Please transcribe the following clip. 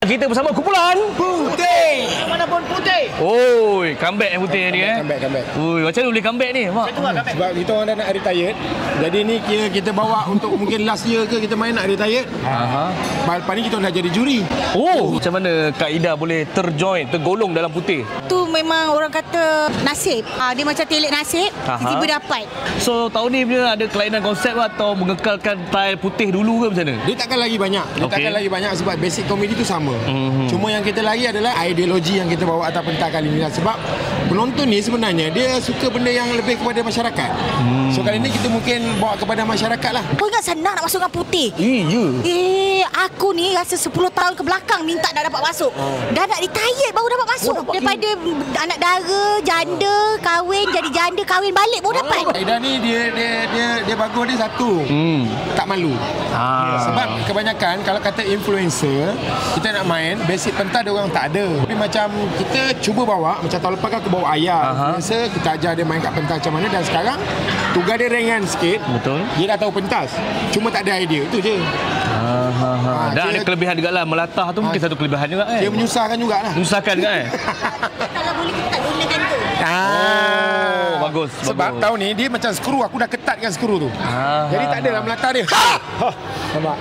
Kita bersama kumpulan Putih. Mana pun putih. Oi, comeback yang putih ni Comeback. Oi, macam mana boleh comeback ni, Mak? Sebab kita orang dah nak retired. Jadi ni kita bawa untuk mungkin last year ke kita main nak retired. Lepas ni kita dah jadi juri. Oh, macam mana Kak Ida boleh tergolong dalam putih? Tu memang orang kata nasib. Dia macam telik nasib, tiba-tiba dapat. So, tahun ni punya ada kelainan konsep atau mengekalkan style putih dulu ke macam mana? Dia takkan lagi banyak. Takkan lagi banyak sebab basic komedi tu sama. Cuma yang kita lagi adalah ideologi yang kita bawa atas pentas kali ni. Sebab penonton ni sebenarnya dia suka benda yang lebih kepada masyarakat. So kali ni kita mungkin bawa kepada masyarakat lah. Kau ingat senang nak masuk dengan putih? Ya. Aku ni rasa 10 tahun ke belakang minta nak dapat masuk. Dah nak retired baru dapat masuk. Daripada anak dara, janda, kahwin, jadi janda, kahwin balik baru dapat. Aida ni dia bagus dia satu. Tak malu. Sebab kebanyakan kalau kata influencer, kita nak main basic pentas dia orang tak ada. Tapi macam kita cuba bawa, macam tahun lepas kan aku bawa ayah influencer, kita ajar dia main kat pentas macam mana, dan sekarang tugas dia ringan sikit. Betul. Dia dah tahu pentas, cuma tak ada idea. Itu je. Dan ada kelebihan juga lah. Melatah tu mungkin satu kelebihan juga kan. Dia menyusahkan jugalah. Menyusahkan kan. Kalau boleh kita tak guna ganda. Bagus. Sebab tahun ni dia macam skru, aku dah ketatkan skru tu. Jadi tak adalah melatah dia. Nampak?